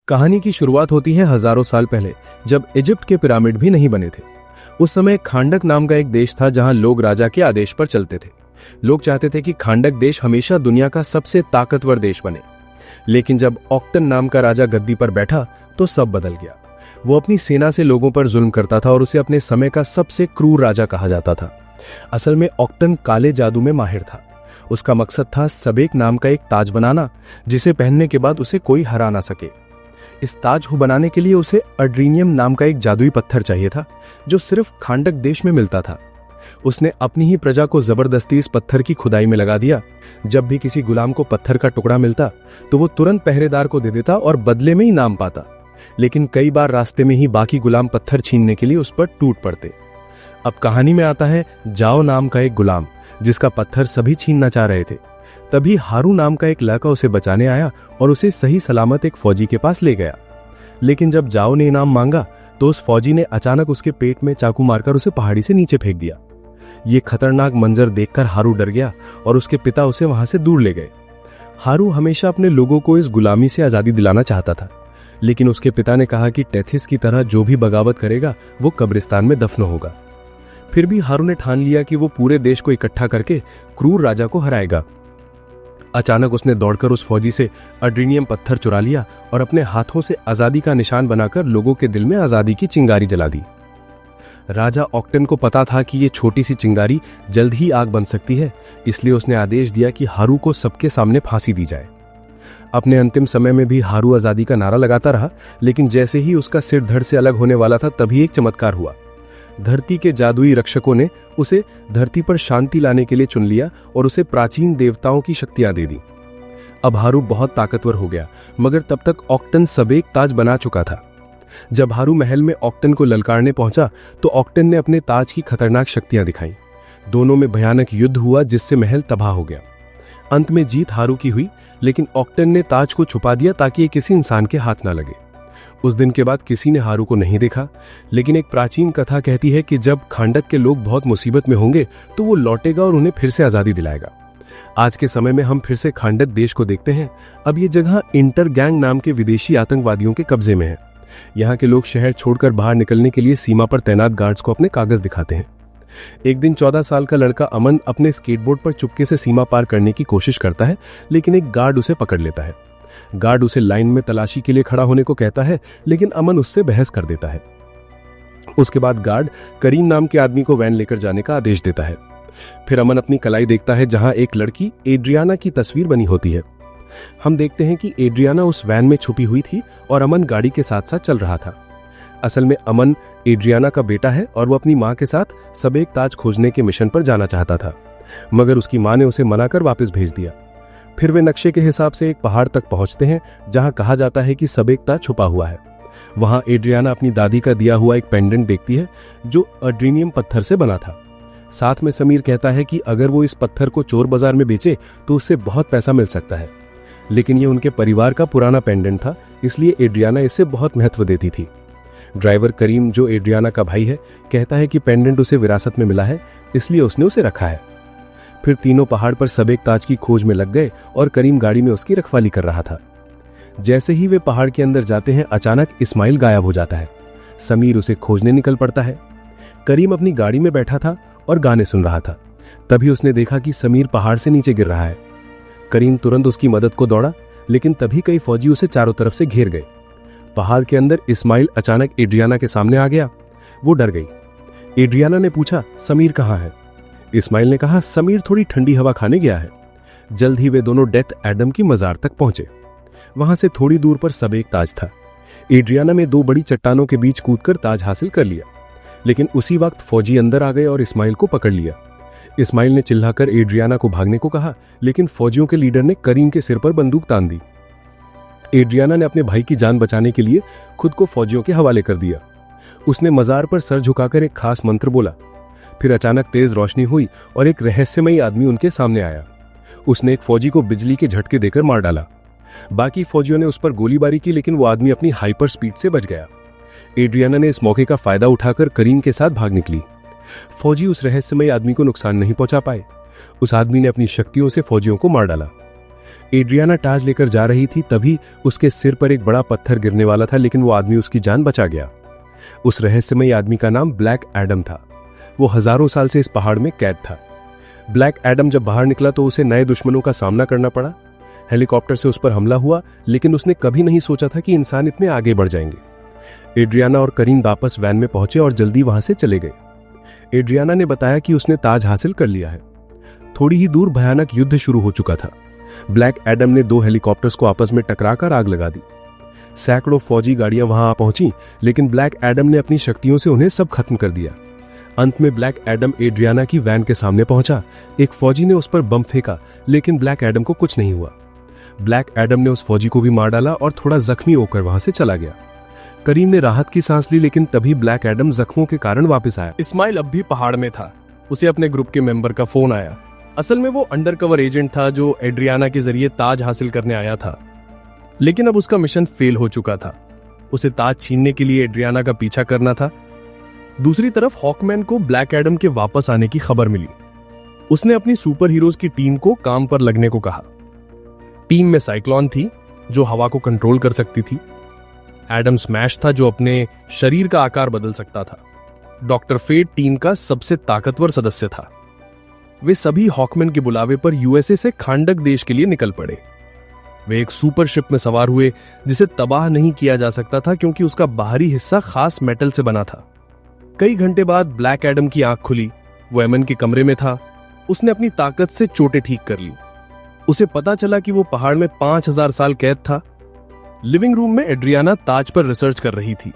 कहानी की शुरुआत होती है हजारों साल पहले, जब इजिप्ट के पिरामिड भी नहीं बने थे। उस समय खांडक नाम का एक देश था जहां लोग राजा के आदेश पर चलते थे। लोग चाहते थे कि खांडक देश हमेशा दुनिया का सबसे ताकतवर देश बने। लेकिन जब ऑक्टन नाम का राजा गद्दी पर बैठा तो सब बदल गया। वो अपनी सेना से लोगों पर जुल्म करता था और उसे अपने समय का सबसे क्रूर राजा कहा जाता था। असल में ऑक्टन काले जादू में माहिर था। उसका मकसद था सबेक नाम का एक ताज बनाना, जिसे पहनने के बाद उसे कोई हरा ना सके। इस ताज को बनाने के लिए उसे अड्रीनियम नाम का एक जादुई पत्थर चाहिए था, जो सिर्फ खांडक देश में मिलता था। उसने अपनी ही प्रजा को जबरदस्ती इस पत्थर की खुदाई में लगा दिया। जब भी किसी गुलाम को पत्थर का टुकड़ा मिलता तो वो तुरंत पहरेदार को दे देता और बदले में इनाम पाता। लेकिन कई बार रास्ते में ही बाकी गुलाम पत्थर छीनने के लिए उस पर टूट पड़ते। अब कहानी में आता है जाओ नाम का एक गुलाम, जिसका पत्थर सभी छीनना चाह रहे थे। तभी हारू नाम का एक लड़का उसे बचाने आया और उसे सही सलामत एक फौजी के पास ले गया। लेकिन जब जाओ ने इनाम मांगा तो उस फौजी ने अचानक उसके पेट में चाकू मारकर उसे पहाड़ी से नीचे फेंक दिया। ये खतरनाक मंजर देखकर हारू डर गया और उसके पिता उसे वहां से दूर ले गए। हारू हमेशा अपने लोगों को इस गुलामी से आजादी दिलाना चाहता था, लेकिन उसके पिता ने कहा कि टेथिस की तरह जो भी बगावत करेगा वो कब्रिस्तान में दफन होगा। फिर भी हारू ने ठान लिया कि वो पूरे देश को इकट्ठा करके क्रूर राजा को हराएगा। अचानक उसने दौड़कर उस फौजी से अड्रीनियम पत्थर चुरा लिया और अपने हाथों से आजादी का निशान बनाकर लोगों के दिल में आजादी की चिंगारी जला दी। राजा ऑक्टन को पता था कि ये छोटी सी चिंगारी जल्द ही आग बन सकती है, इसलिए उसने आदेश दिया कि हारू को सबके सामने फांसी दी जाए। अपने अंतिम समय में भी हारू आजादी का नारा लगाता रहा, लेकिन जैसे ही उसका सिर धड़ से अलग होने वाला था तभी एक चमत्कार हुआ। धरती के जादुई रक्षकों ने उसे धरती पर शांति लाने के लिए चुन लिया और उसे प्राचीन देवताओं की शक्तियां दे दी। अब हारू बहुत ताकतवर हो गया, मगर तब तक ऑक्टन सबेक ताज बना चुका था। जब हारू महल में ऑक्टन को ललकारने पहुंचा तो ऑक्टन ने अपने ताज की खतरनाक शक्तियां दिखाई। दोनों में भयानक युद्ध हुआ, जिससे महल तबाह हो गया। अंत में जीत हारू की हुई, लेकिन ऑक्टन ने ताज को छुपा दिया ताकि ये किसी इंसान के हाथ ना लगे। उस दिन के बाद किसी ने हारू को नहीं देखा, लेकिन एक प्राचीन कथा कहती है कि जब खांडक के लोग बहुत मुसीबत में होंगे तो वो लौटेगा और उन्हें फिर से आजादी दिलाएगा। आज के समय में हम फिर से खांडक देश को देखते हैं। अब ये जगह इंटर गैंग नाम के विदेशी आतंकवादियों के कब्जे में है। यहाँ के लोग शहर छोड़कर बाहर निकलने के लिए सीमा पर तैनात गार्ड्स को अपने कागज दिखाते हैं। एक दिन 14 साल का लड़का अमन अपने स्केटबोर्ड पर चुपके से सीमा पार करने की कोशिश करता है, लेकिन एक गार्ड उसे पकड़ लेता है। गार्ड उसे लाइन में तलाशी के लिए खड़ा होने को कहता है, लेकिन अमन उससे बहस कर देता है। उसके बाद गार्ड करीम नाम के आदमी को वैन लेकर जाने का आदेश देता है। फिर अमन अपनी कलाई देखता है जहां एक लड़की एड्रियाना की तस्वीर बनी होती है। हम देखते हैं कि एड्रियाना उस वैन में छुपी हुई थी और अमन गाड़ी के साथ साथ चल रहा था। असल में अमन एड्रियाना का बेटा है और वो अपनी मां के साथ सबेक ताज खोजने के मिशन पर जाना चाहता था, मगर उसकी मां ने उसे मना कर वापस भेज दिया। फिर वे नक्शे के हिसाब से एक पहाड़ तक पहुंचते हैं जहां कहा जाता है कि सबेक ताज छुपा हुआ है। वहां एड्रियाना अपनी दादी का दिया हुआ एक पेंडेंट देखती है जो अड्रीनियम पत्थर से बना था। साथ में समीर कहता है कि अगर वो इस पत्थर को चोर बाजार में बेचे तो उससे बहुत पैसा मिल सकता है, लेकिन ये उनके परिवार का पुराना पेंडेंट था, इसलिए एड्रियाना इसे बहुत महत्व देती थी। ड्राइवर करीम, जो एड्रियाना का भाई है, कहता है कि पेंडेंट उसे विरासत में मिला है, इसलिए उसने उसे रखा है। फिर तीनों पहाड़ पर सबेक ताज की खोज में लग गए और करीम गाड़ी में उसकी रखवाली कर रहा था। जैसे ही वे पहाड़ के अंदर जाते हैं, अचानक इस्माइल गायब हो जाता है। समीर उसे खोजने निकल पड़ता है। करीम अपनी गाड़ी में बैठा था और गाने सुन रहा था। तभी उसने देखा कि समीर पहाड़ से नीचे गिर रहा है। करीम तुरंत उसकी मदद को दौड़ा, लेकिन तभी कई फौजी उसे चारों तरफ से घेर गए। पहाड़ के अंदर इस्माइल अचानक एड्रियाना के सामने आ गया। वो डर गई। एड्रियाना ने पूछा, समीर कहाँ है? इस्माइल ने कहा, समीर थोड़ी ठंडी हवा खाने गया है। जल्द ही वे दोनों डेथ एडम की मजार तक पहुंचे। वहां से थोड़ी दूर पर सबेक ताज था। एड्रियाना ने 2 बड़ी चट्टानों के बीच कूदकर ताज हासिल कर लिया, लेकिन उसी वक्त फौजी अंदर आ गए और इस्माइल को पकड़ लिया। इस्माइल ने चिल्लाकर एड्रियाना को भागने को कहा, लेकिन फौजियों के लीडर ने करीम के सिर पर बंदूक तान दी। एड्रियाना ने अपने भाई की जान बचाने के लिए खुद को फौजियों के हवाले कर दिया। उसने मजार पर सर झुकाकर एक खास मंत्र बोला। फिर अचानक तेज रोशनी हुई और एक रहस्यमयी आदमी उनके सामने आया। उसने एक फौजी को बिजली के झटके देकर मार डाला। बाकी फौजियों ने उस पर गोलीबारी की, लेकिन वो आदमी अपनी हाइपर स्पीड से बच गया। एड्रियाना ने इस मौके का फायदा उठाकर करीम के साथ भाग निकली। फौजी उस रहस्यमयी आदमी को नुकसान नहीं पहुंचा पाए। उस आदमी ने अपनी शक्तियों से फौजियों को मार डाला। एड्रियाना ताज लेकर जा रही थी, तभी उसके सिर पर एक बड़ा पत्थर गिरने वाला था, लेकिन वो आदमी उसकी जान बचा गया। उस रहस्यमयी आदमी का नाम ब्लैक एडम था। वो हजारों साल से इस पहाड़ में कैद था। ब्लैक एडम जब बाहर निकला तो उसे नए दुश्मनों का सामना करना पड़ा। हेलीकॉप्टर से उस पर हमला हुआ, लेकिन उसने कभी नहीं सोचा था कि इंसान इतने आगे बढ़ जाएंगे। एड्रियाना और करीम वापस वैन में पहुंचे और जल्दी वहां से चले गए। एड्रियाना ने बताया कि उसने ताज हासिल कर लिया है। थोड़ी ही दूर भयानक युद्ध शुरू हो चुका था। ब्लैक एडम ने 2 हेलीकॉप्टर्स को आपस में टकराकर आग लगा दी। सैकड़ों फौजी गाड़ियां वहां आ पहुंची, लेकिन ब्लैक एडम ने अपनी शक्तियों से उन्हें सब खत्म कर दिया। अंत में ब्लैक एडम एड्रियाना की वैन के सामने पहुंचा। एक फौजी ने उस पर बम फेंका, लेकिन ब्लैक एडम को कुछ नहीं हुआ। ब्लैक एडम ने उस फौजी को भी मार डाला और थोड़ा जख्मी होकर वहां से चला गया। करीम ने राहत की सांस ली, लेकिन तभी ब्लैक एडम जख्मों के कारण वापस आया। इस्माइल अब भी पहाड़ में था। उसे अपने ग्रुप के मेंबर का फोन आया। असल में वो अंडरकवर एजेंट था जो एड्रियाना के जरिए ताज हासिल करने आया था, लेकिन अब उसका मिशन फेल हो चुका था। उसे ताज छीनने के लिए एड्रियाना का पीछा करना था। दूसरी तरफ हॉकमैन को ब्लैक एडम के वापस आने की खबर मिली। उसने अपनी सुपर हीरोज की टीम को काम पर लगने को कहा। टीम में साइक्लोन थी जो हवा को कंट्रोल कर सकती थी। एडम स्मैश था जो अपने शरीर का आकार बदल सकता था। डॉक्टर फेट टीम का सबसे ताकतवर सदस्य था। वे सभी हॉकमैन के बुलावे पर यूएसए से खांडक देश के लिए निकल पड़े। वे एक सुपर शिप में सवार हुए जिसे तबाह नहीं किया जा सकता था, क्योंकि उसका बाहरी हिस्सा खास मेटल से बना था। कई घंटे बाद ब्लैक एडम की आंख खुली। वो एमन के कमरे में था। उसने अपनी ताकत से चोटें ठीक कर ली। उसे पता चला कि वो पहाड़ में 5000 साल कैद था। लिविंग रूम में एड्रियाना ताज पर रिसर्च कर रही थी।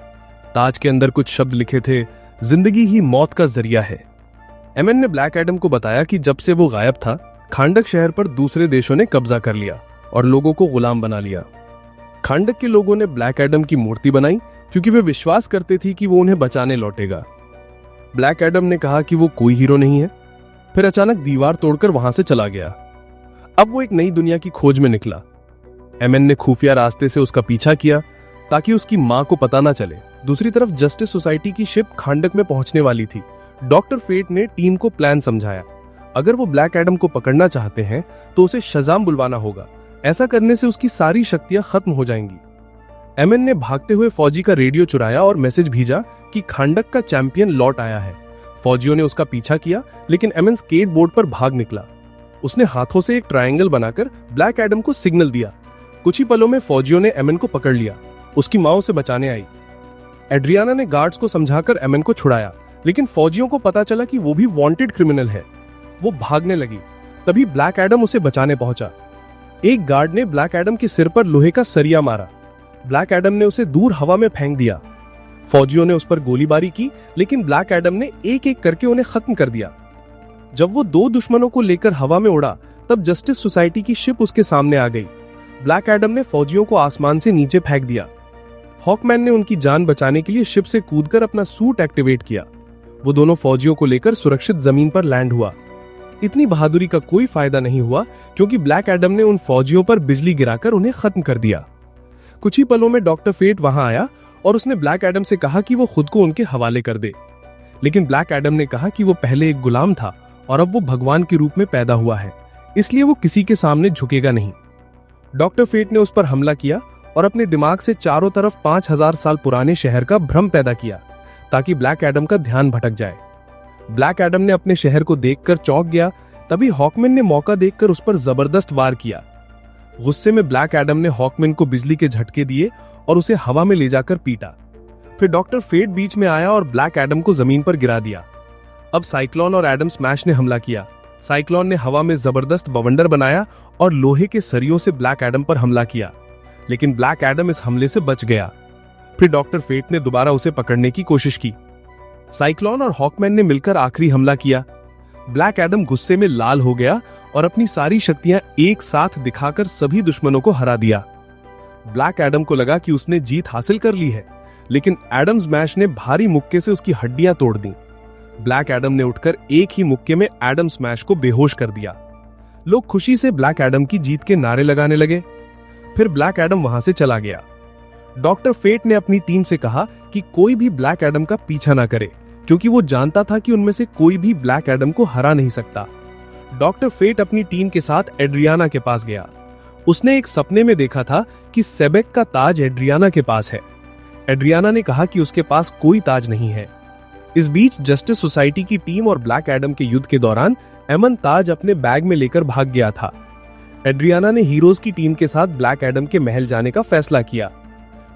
ताज के अंदर कुछ शब्द लिखे थे, जिंदगी ही मौत का जरिया है। एमन ने ब्लैक एडम को बताया कि जब से वो गायब था, खांडक शहर पर दूसरे देशों ने कब्जा कर लिया और लोगों को गुलाम बना लिया। खांडक के लोगों ने ब्लैक एडम की मूर्ति बनाई क्योंकि वे विश्वास करते थे कि वो उन्हें बचाने लौटेगा। ब्लैक एडम ने कहा कि वो कोई हीरो नहीं है, फिर अचानक दीवार तोड़कर वहां से चला गया। अब वो एक नई दुनिया की खोज में निकला। एमन ने खुफिया रास्ते से उसका पीछा किया ताकि उसकी मां को पता ना चले। दूसरी तरफ जस्टिस सोसाइटी की शिप खांडक में पहुंचने वाली थी। डॉक्टर फेट ने टीम को प्लान समझाया। अगर वो ब्लैक एडम को पकड़ना चाहते हैं तो उसे शज़ाम बुलवाना होगा। ऐसा करने से उसकी सारी शक्तियां खत्म हो जाएंगी। एमन ने भागते हुए फौजी का रेडियो चुराया और मैसेज भेजा कि खांडक का चैंपियन लौट आया है। फौजियों ने उसका पीछा किया, लेकिन एमन स्केट बोर्ड पर भाग निकला। उसने हाथों से एक ट्रायंगल बनाकर ब्लैक एडम को सिग्नल दिया। कुछ ही पलों में फौजियों ने एमन को पकड़ लिया। उसकी मां उसे बचाने आई। एड्रियाना ने गार्ड्स को समझाकर एमन को छुड़ाया, लेकिन फौजियों को पता चला कि वो भी वांटेड क्रिमिनल है। वो भागने लगी। तभी ब्लैक एडम उसे बचाने पहुंचा। एक गार्ड ने ब्लैक एडम के सिर पर लोहे का सरिया मारा। ब्लैक एडम ने उसे दूर हवा में फेंक दिया। फौजियों ने उस पर गोलीबारी की, लेकिन ब्लैक एडम ने एक एक करके उन्हें खत्म कर दिया। जब वो 2 दुश्मनों को लेकर हवा में उड़ा, तब जस्टिस सोसाइटी की शिप उसके सामने आ गई। ब्लैक एडम ने फौजियों को आसमान से नीचे फेंक दिया। हॉकमैन ने उनकी जान बचाने के लिए शिप से कूदकर अपना सूट एक्टिवेट किया। वो दोनों फौजियों को लेकर सुरक्षित जमीन पर लैंड हुआ। इतनी बहादुरी का कोई फायदा नहीं हुआ, क्योंकि ब्लैक एडम ने उन फौजियों पर बिजली गिराकर उन्हें खत्म कर दिया। कुछ ही पलों में डॉक्टर फेट वहां आया और उसने ब्लैक एडम से कहा कि वो खुद को उनके हवाले कर दे। लेकिन ब्लैक एडम ने कहा कि वो पहले एक गुलाम था और अब वो भगवान के रूप में पैदा हुआ है, इसलिए वो किसी के सामने झुकेगा नहीं। डॉक्टर फेट ने उस पर हमला किया और अपने दिमाग से चारों तरफ 5000 साल पुराने शहर का भ्रम पैदा किया, ताकि ब्लैक एडम का ध्यान भटक जाए। ब्लैक एडम ने अपने शहर को देखकर चौंक गया। तभी हॉकमैन ने मौका देखकर उस पर जबरदस्त वार किया। गुस्से में ब्लैक एडम ने हॉकमैन को बिजली के झटके दिए और उसे हवा में ले जाकर पीटा। फिर डॉक्टर फेट बीच में आया और ब्लैक एडम को जमीन पर गिरा दिया। अब साइक्लोन और एडम स्मैश ने हमला किया। साइक्लोन ने हवा में जबरदस्त बवंडर बनाया और लोहे के सरियों से ब्लैक एडम पर हमला किया, लेकिन ब्लैक एडम इस हमले से बच गया। फिर डॉक्टर फेट ने दोबारा उसे पकड़ने की कोशिश की। साइक्लोन और हॉकमैन ने मिलकर आखिरी हमला किया। ब्लैक एडम गुस्से में लाल हो गया और अपनी सारी शक्तियां एक साथ दिखाकर सभी दुश्मनों को हरा दिया। ब्लैक एडम को लगा कि उसने जीत हासिल कर ली है, लेकिन एडम स्मैश ने भारी मुक्के से उसकी हड्डियां तोड़ दी। ब्लैक एडम ने उठकर एक ही मुक्के में एडम स्मैश को बेहोश कर दिया। लोग खुशी से ब्लैक एडम की जीत के नारे लगाने लगे। फिर ब्लैक एडम वहां से चला गया। डॉक्टर फेट ने अपनी टीम से कहा कि कोई भी ब्लैक एडम का पीछा ना करे, क्योंकि वो जानता था कि उनमें से कोई भी ब्लैक एडम को हरा नहीं सकता। डॉक्टर फेट अपनी टीम के साथ एड्रियाना के पास गया। उसने एक सपने में देखा था कि सेबेक का ताज एड्रियाना के पास है। एड्रियाना ने कहा कि उसके पास कोई ताज नहीं है। इस बीच जस्टिस सोसाइटी की टीम और ब्लैक एडम के युद्ध के दौरान एमन ताज अपने बैग में लेकर भाग गया था। एड्रियाना ने हीरोज की टीम के साथ ब्लैक एडम के महल जाने का फैसला किया।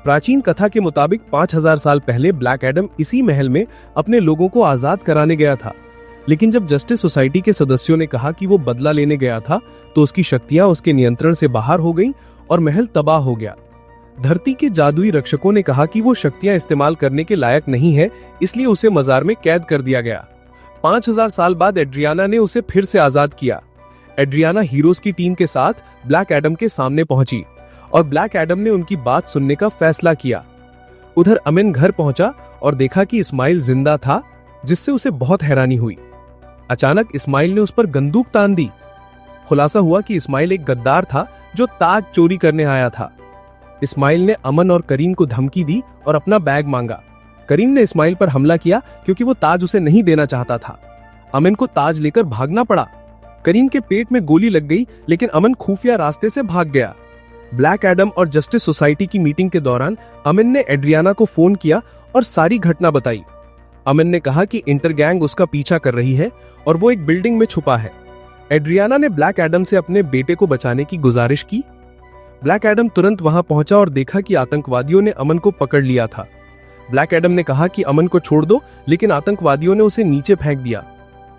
प्राचीन कथा के मुताबिक 5000 साल पहले ब्लैक एडम इसी महल में अपने लोगों को आजाद कराने गया था, लेकिन जब जस्टिस सोसाइटी के सदस्यों ने कहा कि वो बदला लेने गया था तो उसकी शक्तियां उसके नियंत्रण से बाहर हो गईं और महल तबाह हो गया। धरती के जादुई रक्षकों ने कहा कि वो शक्तियां इस्तेमाल करने के लायक नहीं है, इसलिए उसे मजार में कैद कर दिया गया। 5000 साल बाद एड्रियाना ने उसे फिर से आजाद किया। एड्रियाना हीरोज की टीम के साथ ब्लैक एडम के सामने पहुंची और ब्लैक एडम ने उनकी बात सुनने का फैसला किया। उधर अमिन घर पहुंचा और देखा कि इस्माइल जिंदा था, जिससे उसे बहुत हैरानी हुई। अचानक इस्माइल ने उस पर बंदूक तान दी। खुलासा हुआ कि इस्माइल एक गद्दार था जो ताज चोरी करने आया था। इस्माइल ने अमन और करीम को धमकी दी और अपना बैग मांगा। करीम ने इस्माइल पर हमला किया क्योंकि वो ताज उसे नहीं देना चाहता था। अमन को ताज लेकर भागना पड़ा। करीम के पेट में गोली लग गई, लेकिन अमन खुफिया रास्ते से भाग गया। ब्लैक एडम और जस्टिस सोसाइटी की मीटिंग के दौरान अमन ने एड्रियाना को फोन किया और सारी घटना बताई। अमन ने कहा कि इंटरगैंग उसका पीछा कर रही है और वो एक बिल्डिंग में छुपा है। एड्रियाना ने ब्लैक एडम से अपने बेटे को बचाने की गुजारिश की। ब्लैक एडम तुरंत वहां पहुंचा और देखा कि आतंकवादियों ने अमन को पकड़ लिया था। ब्लैक एडम ने कहा कि अमन को छोड़ दो, लेकिन आतंकवादियों ने उसे नीचे फेंक दिया।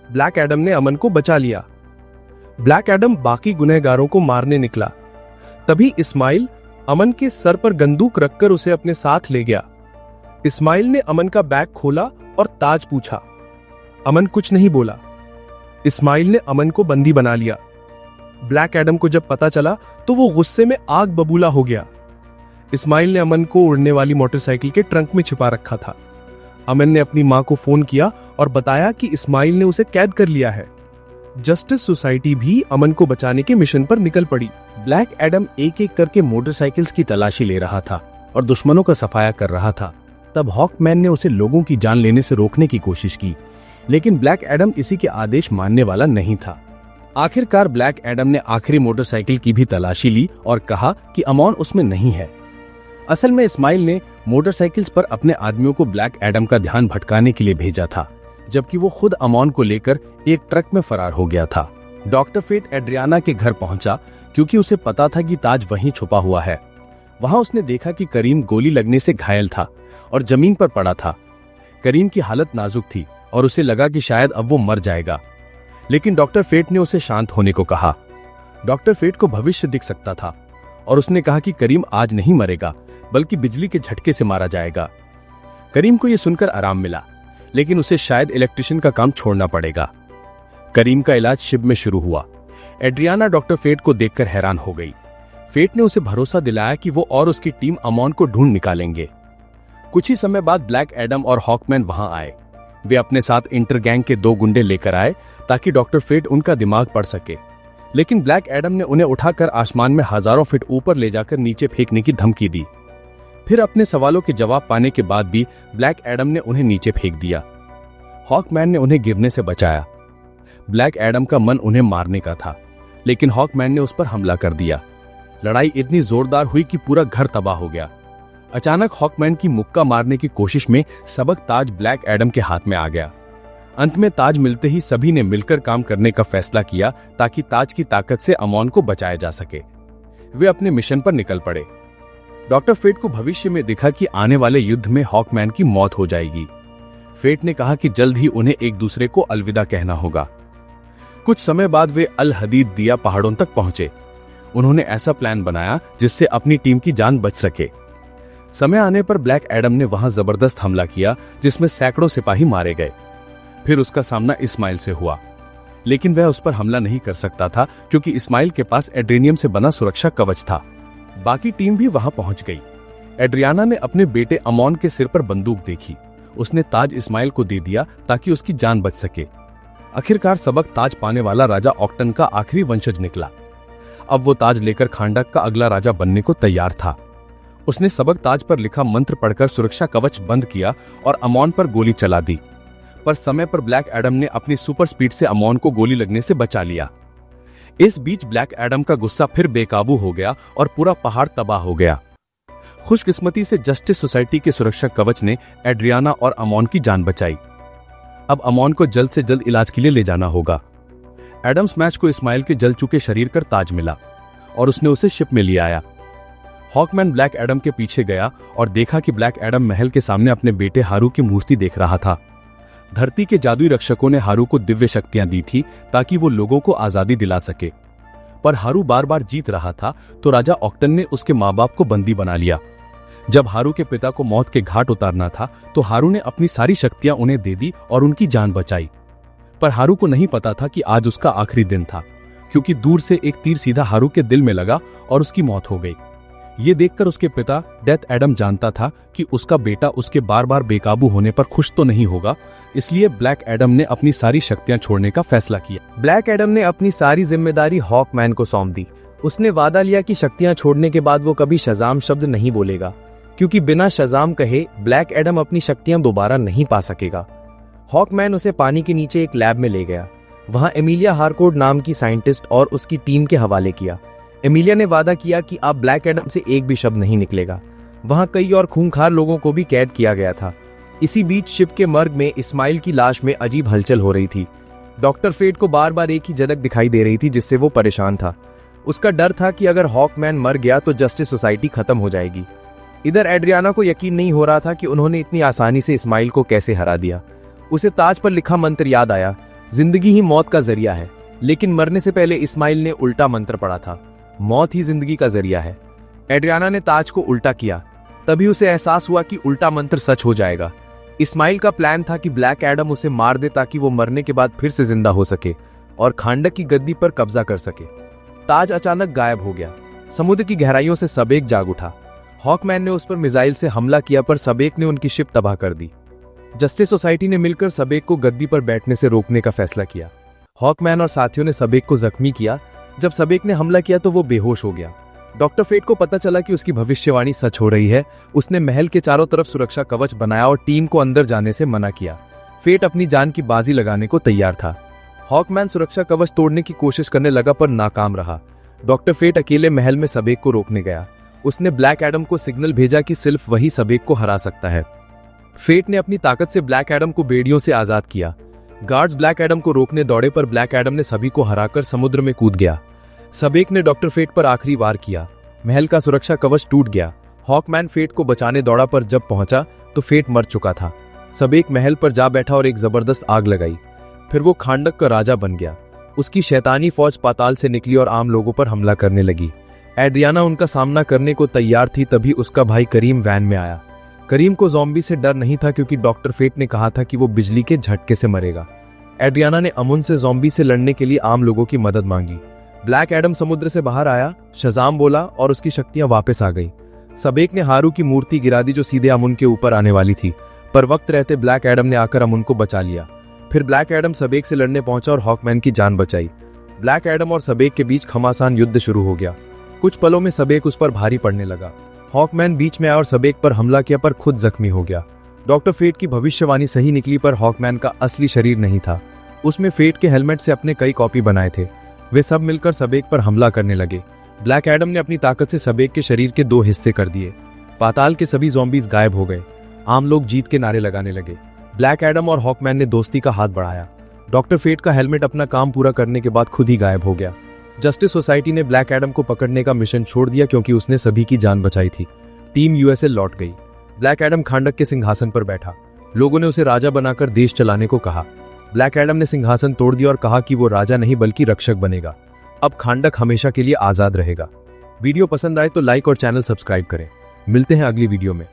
ब्लैक एडम ने अमन को बचा लिया। ब्लैक एडम बाकी गुनहगारों को मारने निकला। तभी इस्माइल अमन के सर पर बंदूक रखकर उसे अपने साथ ले गया। इस्माइल ने अमन का बैग खोला और ताज पूछा। अमन कुछ नहीं बोला। इस्माइल ने अमन को बंदी बना लिया। ब्लैक एडम को जब पता चला तो वो गुस्से में आग बबूला हो गया। इस्माइल ने अमन को उड़ने वाली मोटरसाइकिल के ट्रंक में छिपा रखा था। अमन ने अपनी मां को फोन किया और बताया कि इस्माइल ने उसे कैद कर लिया है। जस्टिस सोसाइटी भी अमन को बचाने के मिशन पर निकल पड़ी। ब्लैक एडम एक एक करके मोटरसाइकिल्स की तलाशी ले रहा था और दुश्मनों का सफाया कर रहा था। तब हॉकमैन ने उसे लोगों की जान लेने से रोकने की कोशिश की, लेकिन ब्लैक एडम इसी के आदेश मानने वाला नहीं था। आखिरकार ब्लैक एडम ने आखिरी मोटरसाइकिल की भी तलाशी ली और कहा कि अमन उसमें नहीं है। असल में इस्माइल ने मोटरसाइकिल्स पर अपने आदमियों को ब्लैक एडम का ध्यान भटकाने के लिए भेजा था, जबकि वो खुद अमन को लेकर एक ट्रक में फरार हो गया था। डॉक्टर फेट एड्रियाना के घर पहुंचा क्योंकि उसे पता था कि ताज वहीं छुपा हुआ है। वहां उसने देखा कि करीम गोली लगने से घायल था और जमीन पर पड़ा था। करीम की हालत नाजुक थी और उसे लगा कि शायद अब वो मर जाएगा, लेकिन डॉक्टर फेट ने उसे शांत होने को कहा। डॉक्टर फेट को भविष्य दिख सकता था और उसने कहा कि करीम आज नहीं मरेगा, बल्कि बिजली के झटके से मारा जाएगा। करीम को यह सुनकर आराम मिला, लेकिन उसे शायद इलेक्ट्रिशियन का काम छोड़ना पड़ेगा। करीम का इलाज शिप में शुरू हुआ। एड्रियाना डॉक्टर फेट को देखकर हैरान हो गई। फेट ने उसे भरोसा दिलाया कि वो और उसकी टीम अमन को ढूंढ निकालेंगे। कुछ ही समय बाद ब्लैक एडम और हॉकमैन वहां आए। वे अपने साथ इंटरगैंग के 2 गुंडे लेकर आए ताकि डॉक्टर फेट उनका दिमाग पढ़ सके, लेकिन ब्लैक एडम ने उन्हें उठाकर आसमान में हजारों फीट ऊपर ले जाकर नीचे फेंकने की धमकी दी। फिर अपने सवालों के जवाब पाने के बाद भी ब्लैक एडम ने उन्हें नीचे फेंक दिया। हॉकमैन ने उन्हें गिरने से बचाया। ब्लैक एडम का मन उन्हें मारने का था, लेकिन हॉकमैन ने उस पर हमला कर दिया। लड़ाई इतनी जोरदार हुई कि पूरा घर तबाह हो गया। अचानक हॉकमैन की मुक्का मारने की कोशिश में सबक ताज ब्लैक एडम के हाथ में आ गया। अंत में ताज मिलते ही सभी ने मिलकर काम करने का फैसला किया ताकि ताज की ताकत से अमन को बचाया जा सके। वे अपने मिशन पर निकल पड़े। डॉक्टर फेट को भविष्य में दिखा कि आने वाले युद्ध में हॉकमैन की मौत हो जाएगी। फेट ने कहा कि जल्द ही उन्हें एक दूसरे को अलविदा कहना होगा। कुछ समय बाद वे अल हदीद दिया पहाड़ों तक पहुंचे। उन्होंने ऐसा प्लान बनाया जिससे अपनी टीम की जान बच सके। समय आने पर ब्लैक एडम ने वहां जबरदस्त हमला किया, जिसमें सैकड़ों सिपाही मारे गए। फिर उसका सामना इस्माइल से हुआ, लेकिन वह उस पर हमला नहीं कर सकता था क्योंकि इस्माइल के पास एड्रेनियम से बना सुरक्षा कवच था। बाकी टीम भी वहां पहुंच गई। एड्रियाना ने अपने बेटे अमन के सिर पर बंदूक देखी। उसने ताज इस्माइल को दे दिया ताकि उसकी जान बच सके। आखिरकार सबक ताज पाने वाला राजा ऑक्टन का आखिरी वंशज निकला। अब वो ताज लेकर खांडक का अगला राजा बनने को तैयार था। उसने सबक ताज पर लिखा मंत्र पढ़कर सुरक्षा कवच बंद किया और अमन पर गोली चला दी, पर समय पर ब्लैक एडम ने अपनी सुपर स्पीड से अमन को गोली लगने से बचा लिया। इस बीच ब्लैक एडम का गुस्सा फिर बेकाबू हो गया और पूरा पहाड़ तबाह हो गया। खुशकिस्मती से जस्टिस सोसाइटी के सुरक्षा कवच ने एड्रियाना और अमोन की जान बचाई। अब अमोन को जल्द से जल्द इलाज के लिए ले जाना होगा। एडम्स मैच को इस्माइल के जल चुके शरीर का ताज मिला और उसने उसे शिप में ले आया। हॉकमैन ब्लैक एडम के पीछे गया और देखा कि ब्लैक एडम महल के सामने अपने बेटे हारू की मूर्ति देख रहा था। धरती के जादुई रक्षकों ने हारू को दिव्य शक्तियां दी थी ताकि वो लोगों को आजादी दिला सके, पर हारू बार बार जीत रहा था तो राजा ऑक्टन ने उसके माँ बाप को बंदी बना लिया। जब हारू के पिता को मौत के घाट उतारना था तो हारू ने अपनी सारी शक्तियां उन्हें दे दी और उनकी जान बचाई। पर हारू को नहीं पता था कि आज उसका आखिरी दिन था, क्योंकि दूर से एक तीर सीधा हारू के दिल में लगा और उसकी मौत हो गई। ये देखकर उसके पिता डेथ एडम जानता था कि उसका बेटा उसके बार बार बेकाबू होने पर खुश तो नहीं होगा, इसलिए ब्लैक एडम ने अपनी सारी शक्तियां छोड़ने का फैसला किया। ब्लैक एडम ने अपनी सारी जिम्मेदारी हॉकमैन को सौंप दी। उसने वादा लिया कि शक्तियां छोड़ने के बाद वो कभी शज़ाम शब्द नहीं बोलेगा, क्योंकि बिना शज़ाम कहे ब्लैक एडम अपनी शक्तियां दोबारा नहीं पा सकेगा। हॉकमैन उसे पानी के नीचे एक लैब में ले गया। वहां एमिलिया हारकोर्ट नाम की साइंटिस्ट और उसकी टीम के हवाले किया। एमिलिया ने वादा किया कि अब ब्लैक एडम से एक भी शब्द नहीं निकलेगा। वहां कई और खूंखार लोगों को भी कैद किया गया था। इसी बीच शिप के मर्ग में इस्माइल की लाश में अजीब हलचल हो रही थी। डॉक्टर फेट को बार बार एक ही झलक दिखाई दे रही थी, जिससे वो परेशान था। उसका डर था कि अगर हॉकमैन मर गया तो जस्टिस सोसाइटी खत्म हो जाएगी। इधर एड्रियाना को यकीन नहीं हो रहा था कि उन्होंने इतनी आसानी से इस्माइल को कैसे हरा दिया। उसे ताज पर लिखा मंत्र याद आया, जिंदगी ही मौत का जरिया है। लेकिन मरने से पहले इस्माइल ने उल्टा मंत्र पढ़ा था, मौत ही जिंदगी का जरिया है। एड्रियाना ने ताज को उल्टा किया, तभी उसे एहसास हुआ कि उल्टा मंत्र सच हो जाएगा। इस्माइल का प्लान था कि ब्लैक एडम उसे मार दे ताकि वो मरने के बाद फिर से जिंदा हो सके और खांडक की गद्दी पर कब्जा कर सके। ताज अचानक गायब हो गया। समुद्र की गहराइयों से सबेक जाग उठा। हॉकमैन ने उस पर मिसाइल से हमला किया, पर सबेक ने उनकी शिप तबाह कर दी। जस्टिस सोसाइटी ने मिलकर सबेक को गद्दी पर बैठने से रोकने का फैसला किया। हॉकमैन और साथियों ने सबेक को जख्मी किया। जब सबेक ने हमला किया तो वो बेहोश हो गया। डॉक्टर फेट को पता चला कि उसकी भविष्यवाणी सच हो रही है। उसने महल के चारों तरफ सुरक्षा कवच बनाया और टीम को अंदर जाने से मना किया। फेट अपनी जान की बाजी लगाने को तैयार था। हॉकमैन सुरक्षा कवच तोड़ने की कोशिश करने लगा, पर नाकाम रहा। डॉक्टर फेट अकेले महल में सबेक को रोकने गया। उसने ब्लैक एडम को सिग्नल भेजा कि सिर्फ वही सबेक को हरा सकता है। फेट ने अपनी ताकत से ब्लैक एडम को बेड़ियों से आजाद किया। गार्ड्स ब्लैक एडम को रोकने दौड़े, पर ब्लैक एडम ने सभी को हराकर समुद्र में कूद गया। सबेक ने डॉक्टर फेट पर आखिरी वार किया। महल का सुरक्षा कवच टूट गया। हॉकमैन फेट को बचाने दौड़ा, पर जब पहुंचा तो फेट मर चुका था। सबेक महल पर जा बैठा और एक जबरदस्त आग लगाई। फिर वो खांडक का राजा बन गया। उसकी शैतानी फौज पाताल से निकली और आम लोगों पर हमला करने लगी। एड्रियाना उनका सामना करने को तैयार थी, तभी उसका भाई करीम वैन में आया। करीम को ज़ॉम्बी से डर नहीं था, क्योंकि डॉक्टर फेट ने कहा था कि वो बिजली के झटके से मरेगा। एड्रियाना ने अमुन से ज़ॉम्बी से लड़ने के लिए आम लोगों की मदद मांगी। ब्लैक एडम समुद्र से बाहर आया, शज़ाम बोला और उसकी शक्तियां वापस आ गई। सबेक ने हारू की मूर्ति गिरा दी जो सीधे अमुन के ऊपर आने वाली थी, पर वक्त रहते ब्लैक एडम ने आकर अमुन को बचा लिया। फिर ब्लैक एडम सबेक से लड़ने पहुंचा और हॉकमैन की जान बचाई। ब्लैक एडम और सबेक के बीच घमासान युद्ध शुरू हो गया। कुछ पलों में सबेक उस पर भारी पड़ने लगा। हॉकमैन बीच में आया और सबेक पर हमला किया, पर खुद जख्मी हो गया। डॉक्टर फेट की भविष्यवाणी सही निकली, पर हॉकमैन का असली शरीर नहीं था। उसमें फेट के हेलमेट से अपने कई कॉपी बनाए थे। वे सब मिलकर सबेक पर हमला करने लगे। ब्लैक एडम ने अपनी ताकत से सबेक के शरीर के 2 हिस्से कर दिए। पाताल के सभी ज़ॉम्बीज गायब हो गए। आम लोग जीत के नारे लगाने लगे। ब्लैक एडम और हॉकमैन ने दोस्ती का हाथ बढ़ाया। डॉक्टर फेट का हेलमेट अपना काम पूरा करने के बाद खुद ही गायब हो गया। जस्टिस सोसाइटी ने ब्लैक एडम को पकड़ने का मिशन छोड़ दिया, क्योंकि उसने सभी की जान बचाई थी। टीम यूएसए लौट गई। ब्लैक एडम खांडक के सिंहासन पर बैठा। लोगों ने उसे राजा बनाकर देश चलाने को कहा। ब्लैक एडम ने सिंहासन तोड़ दिया और कहा कि वो राजा नहीं बल्कि रक्षक बनेगा। अब खांडक हमेशा के लिए आजाद रहेगा। वीडियो पसंद आए तो लाइक और चैनल सब्सक्राइब करें। मिलते हैं अगली वीडियो में।